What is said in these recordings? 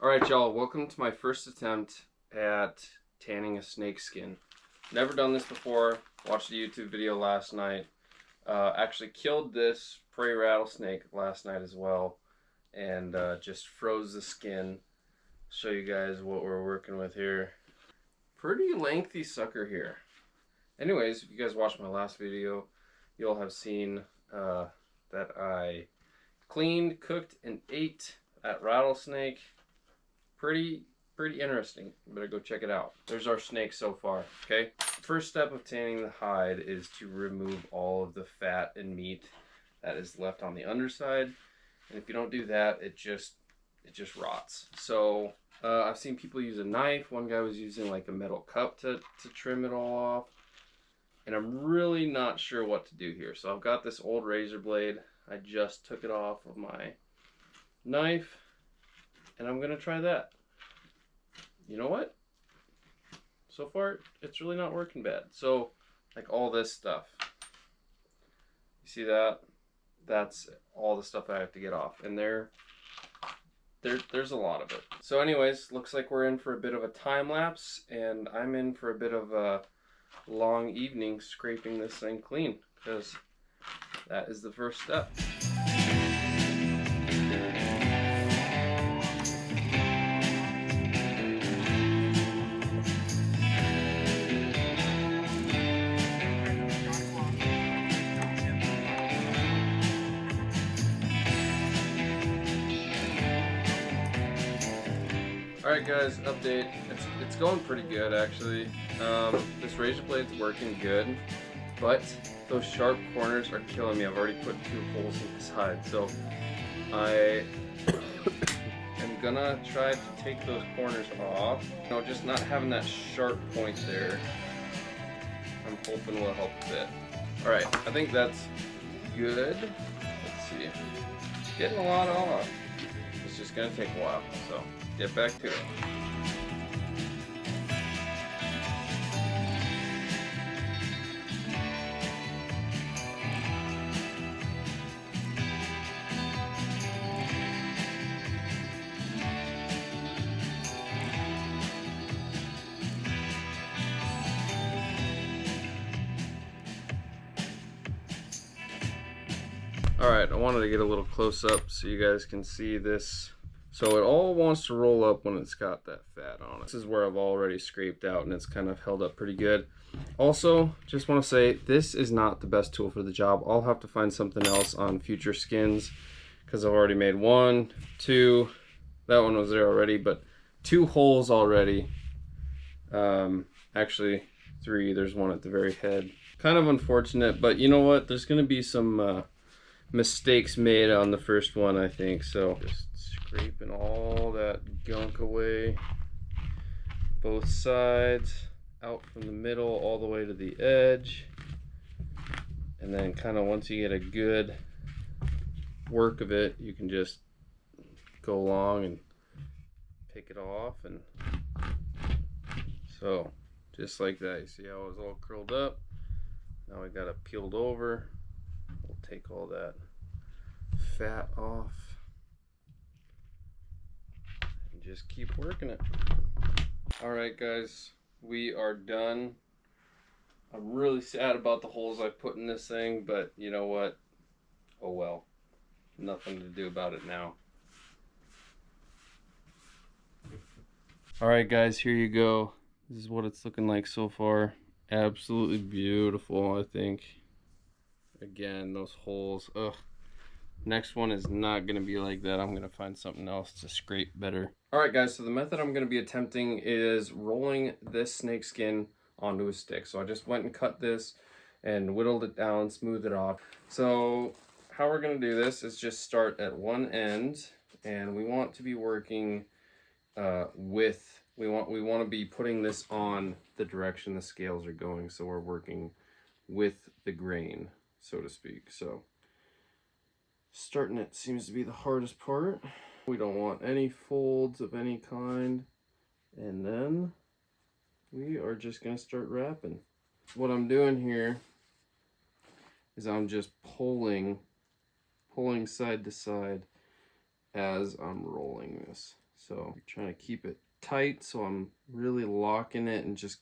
Alright y'all, welcome to my first attempt at tanning a snake skin. Never done this before, watched a YouTube video last night. Actually killed this prairie rattlesnake last night as well. And just froze the skin. Show you guys what we're working with here. Pretty lengthy sucker here. Anyways, if you guys watched my last video, you'll have seen that I cleaned, cooked, and ate that rattlesnake. Pretty interesting. You better go check it out. There's our snake so far, okay? First step of tanning the hide is to remove all of the fat and meat that is left on the underside. And if you don't do that, it just rots. So I've seen people use a knife. One guy was using like a metal cup to trim it all off. And I'm really not sure what to do here. So I've got this old razor blade. I just took it off of my knife. And I'm gonna try that. You know what? So far, it's really not working bad. So, like all this stuff. You see that? That's all the stuff I have to get off. And there's a lot of it. So anyways, looks like we're in for a bit of a time lapse. And I'm in for a bit of a long evening scraping this thing clean. Because that is the first step. Alright guys, update. It's going pretty good actually. This razor blade's working good, but those sharp corners are killing me. I've already put 2 holes in the side, so I am gonna try to take those corners off. You know, just not having that sharp point there, I'm hoping will help a bit. Alright, I think that's good. Let's see. Getting a lot off. It's just gonna take a while, so get back to it. Alright, I wanted to get a little close up so you guys can see this. So it all wants to roll up when it's got that fat on it. This is where I've already scraped out and it's kind of held up pretty good. Also, just want to say, this is not the best tool for the job. I'll have to find something else on future skins because I've already made 1, 2, that one was there already, but 2 holes already. Actually 3, there's one at the very head. Kind of unfortunate, but you know what? There's going to be some mistakes made on the first one, I think. So just scraping all that gunk away, both sides, out from the middle all the way to the edge, and then kind of once you get a good work of it, you can just go along and pick it off. And so just like that, you see how it was all curled up. Now we got it peeled over. We'll take all that fat off and just keep working it. Alright guys, we are done. I'm really sad about the holes I put in this thing, but you know what? Oh well. Nothing to do about it now. Alright guys, here you go. This is what it's looking like so far. Absolutely beautiful, I think. Again, those holes, ugh. Next one is not going to be like that. I'm going to find something else to scrape better. Alright guys, so the method I'm going to be attempting is rolling this snake skin onto a stick. So I just went and cut this and whittled it down, smoothed it off. So how we're going to do this is just start at one end, and we want to be working we want to be putting this on the direction the scales are going. So we're working with the grain, so to speak. So starting it seems to be the hardest part. We don't want any folds of any kind. And then we are just going to start wrapping. What I'm doing here is I'm just pulling side to side as I'm rolling this. So I'm trying to keep it tight, so I'm really locking it and just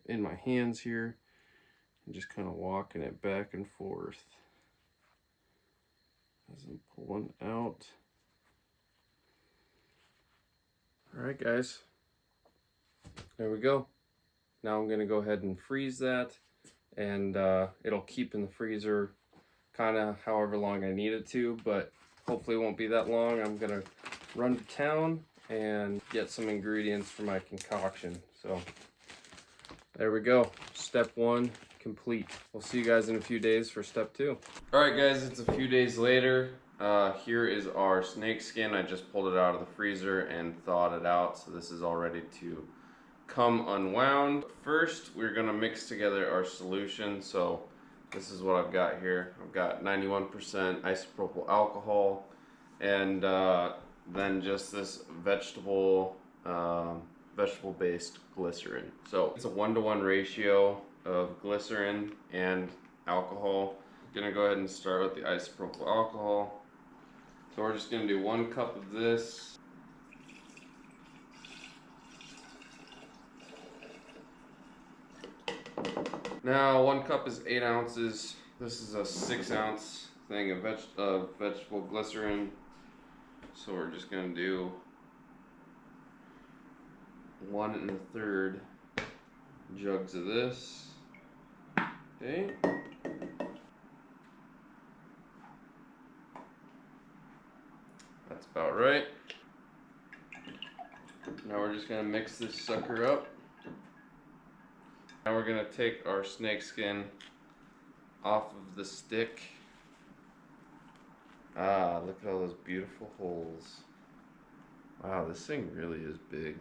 in my hands here and just kind of walking it back and forth as I'm pulling out. All right, guys, there we go. Now I'm gonna go ahead and freeze that, and it'll keep in the freezer kind of however long I need it to, but hopefully it won't be that long. I'm gonna run to town and get some ingredients for my concoction. So there we go. Step 1 complete. We'll see you guys in a few days for step 2. All right, guys, it's a few days later. Here is our snake skin. I just pulled it out of the freezer and thawed it out, so this is all ready to come unwound. First, we're gonna mix together our solution. So this is what I've got here. I've got 91% isopropyl alcohol, and then just this vegetable-based glycerin. So it's a 1-to-1 ratio of glycerin and alcohol. I'm gonna go ahead and start with the isopropyl alcohol. So we're just gonna do 1 cup of this. Now 1 cup is 8 ounces. This is a 6-ounce thing of vegetable glycerin. So we're just gonna do 1 1/3 jugs of this. Okay. That's about right. Now we're just gonna mix this sucker up. Now we're gonna take our snake skin off of the stick. Ah, look at all those beautiful holes. Wow, this thing really is big.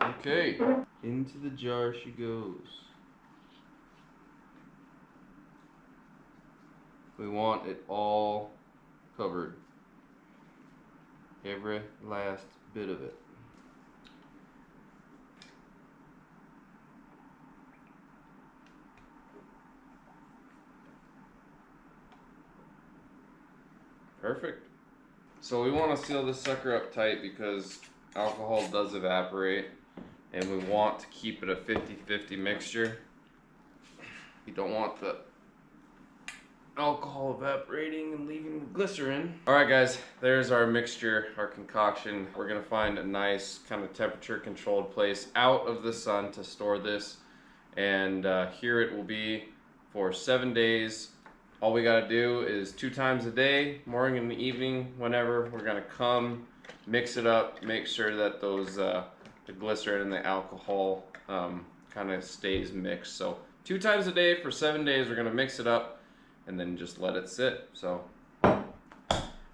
Okay, into the jar she goes. We want it all covered. Every last bit of it. Perfect. So we want to seal this sucker up tight because alcohol does evaporate, and we want to keep it a 50-50 mixture. You don't want the alcohol evaporating and leaving the glycerin. All right, guys, there's our mixture, our concoction. We're gonna find a nice kind of temperature controlled place out of the sun to store this, and here it will be for 7 days. All we gotta do is 2 times a day, morning and evening, whenever, we're gonna come, mix it up, make sure that those the glycerin and the alcohol kind of stays mixed. So 2 times a day for 7 days, we're gonna mix it up and then just let it sit. So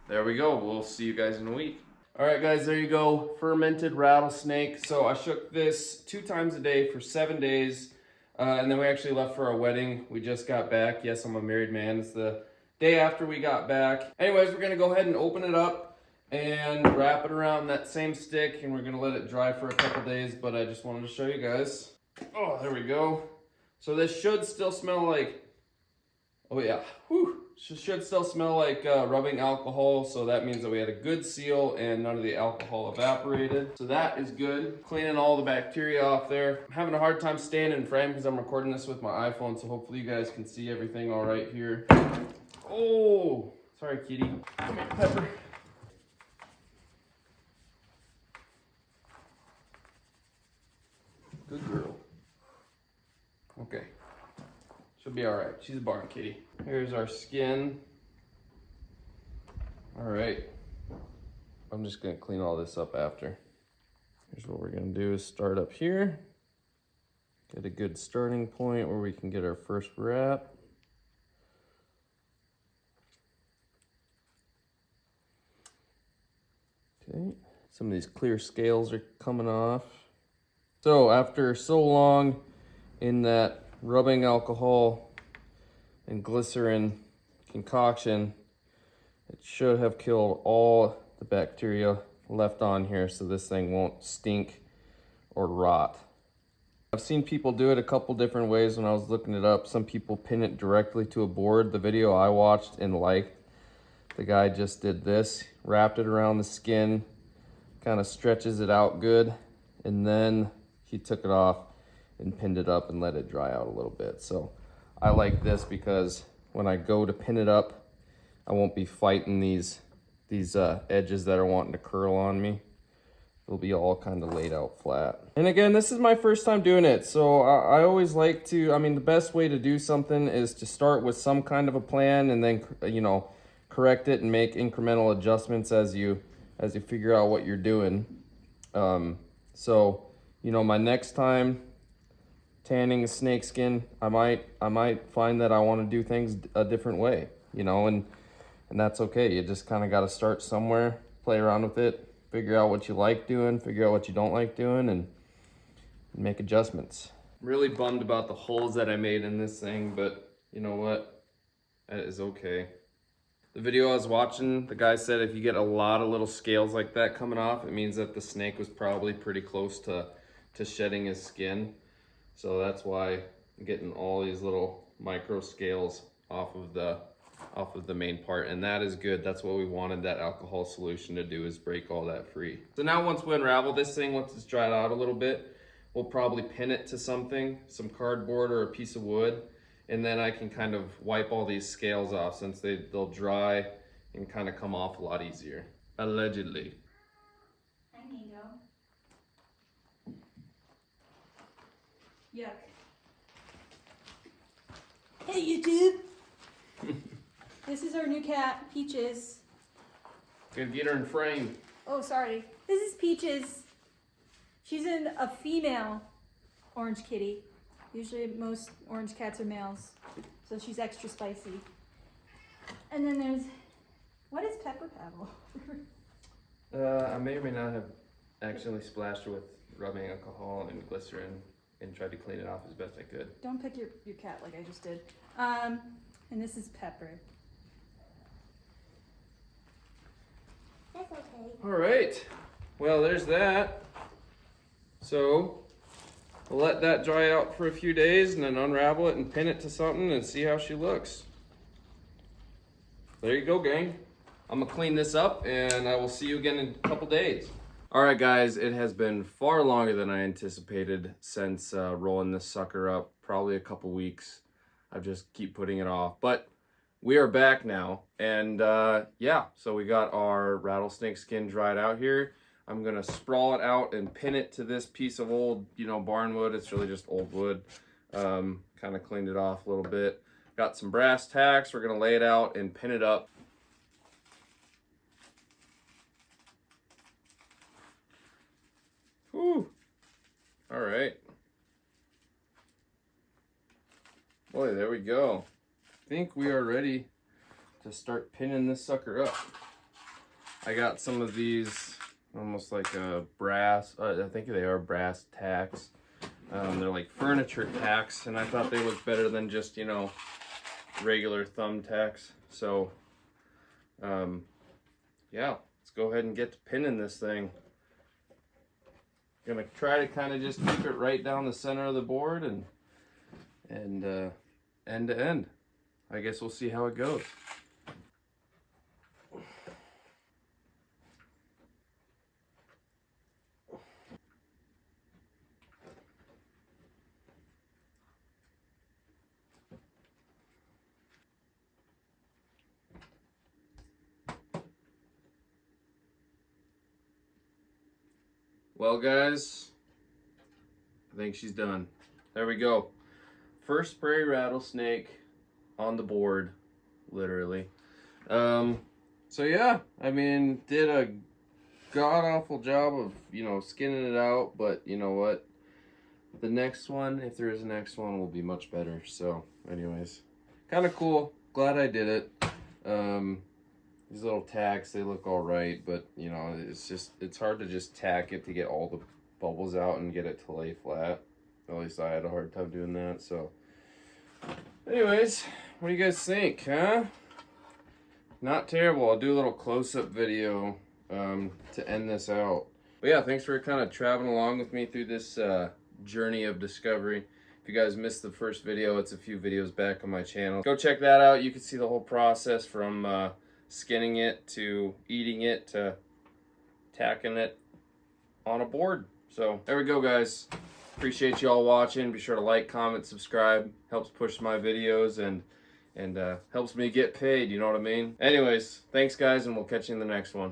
there we go. We'll see you guys in a week. All right, guys, there you go. Fermented rattlesnake. So I shook this 2 times a day for 7 days. And then we actually left for our wedding. We just got back. Yes, I'm a married man. It's the day after we got back. Anyways, we're gonna go ahead and open it up and wrap it around that same stick, and we're gonna let it dry for a couple days, but I just wanted to show you guys. Oh, there we go. So this should still smell like, oh yeah, whew. Should still smell like rubbing alcohol, so that means that we had a good seal and none of the alcohol evaporated. So that is good. Cleaning all the bacteria off there. I'm having a hard time staying in frame because I'm recording this with my iPhone, so hopefully you guys can see everything all right here. Oh, sorry, kitty. Come here, Pepper. Good girl. Okay. She'll be all right. She's a barn kitty. Here's our skin. All right. I'm just gonna clean all this up after. Here's what we're gonna do is start up here. Get a good starting point where we can get our first wrap. Okay. Some of these clear scales are coming off. So after so long in that rubbing alcohol and glycerin concoction, it should have killed all the bacteria left on here, so this thing won't stink or rot. I've seen people do it a couple different ways when I was looking it up. Some people pin it directly to a board. The video I watched and liked, the guy just did this, wrapped it around the skin, kind of stretches it out good, and then he took it off and pinned it up and let it dry out a little bit. So I like this because when I go to pin it up, I won't be fighting these edges that are wanting to curl on me. They'll be all kind of laid out flat. And again, this is my first time doing it, so I always like to, I mean, the best way to do something is to start with some kind of a plan and then, you know, correct it and make incremental adjustments as you figure out what you're doing. So, you know, my next time tanning a snake skin, I might find that I want to do things a different way, you know, and that's okay. You just kind of got to start somewhere, play around with it, figure out what you like doing, figure out what you don't like doing, and make adjustments. Really bummed about the holes that I made in this thing, but you know what? That is okay. The video I was watching, the guy said if you get a lot of little scales like that coming off, it means that the snake was probably pretty close to shedding his skin. So that's why I'm getting all these little micro scales off of the main part, and that is good. That's what we wanted that alcohol solution to do, is break all that free. So now once we unravel this thing, once it's dried out a little bit, we'll probably pin it to something, some cardboard or a piece of wood, and then I can kind of wipe all these scales off since they'll dry and kind of come off a lot easier. Allegedly. Hi, Nico. Yuck. Hey, YouTube. This is our new cat, Peaches. Gonna get her in frame. Oh, sorry. This is Peaches. She's a female orange kitty. Usually most orange cats are males, so she's extra spicy. And then there's, what is Pepper Paddle? I may or may not have accidentally splashed her with rubbing alcohol and glycerin and tried to clean it off as best I could. Don't pick your cat like I just did. And this is Pepper. That's okay. All right, well, there's that. So we'll let that dry out for a few days and then unravel it and pin it to something and see how she looks. There you go, gang. I'm gonna clean this up and I will see you again in a couple days. All right, guys, it has been far longer than I anticipated since rolling this sucker up, probably a couple weeks. I just keep putting it off, but we are back now. And yeah, so we got our rattlesnake skin dried out here. I'm gonna sprawl it out and pin it to this piece of old, you know, barn wood. It's really just old wood. Kind of cleaned it off a little bit. Got some brass tacks. We're gonna lay it out and pin it up. Whew. All right. Boy, there we go. I think we are ready to start pinning this sucker up. I got some of these almost like a brass, I think they are brass tacks. They're like furniture tacks, and I thought they looked better than just, you know, regular thumb tacks. So, yeah, let's go ahead and get to pinning this thing. Gonna try to kind of just keep it right down the center of the board and end to end. I guess we'll see how it goes. Well, guys, I think she's done. There we go. First prairie rattlesnake on the board, literally. So yeah, I mean, did a god-awful job of, you know, skinning it out, but you know what? The next one, if there is a next one, will be much better. So anyways, kind of cool. Glad I did it. These little tacks, they look all right, but you know, it's hard to just tack it to get all the bubbles out and get it to lay flat. At least I had a hard time doing that. So anyways, what do you guys think, huh? Not terrible. I'll do a little close-up video to end this out. But yeah, thanks for kind of traveling along with me through this journey of discovery. If you guys missed the first video, it's a few videos back on my channel. Go check that out. You can see the whole process from skinning it to eating it to tacking it on a board. So there we go, guys. Appreciate you all watching. Be sure to like, comment, subscribe. Helps push my videos and helps me get paid, you know what I mean? Anyways, thanks guys, and we'll catch you in the next one.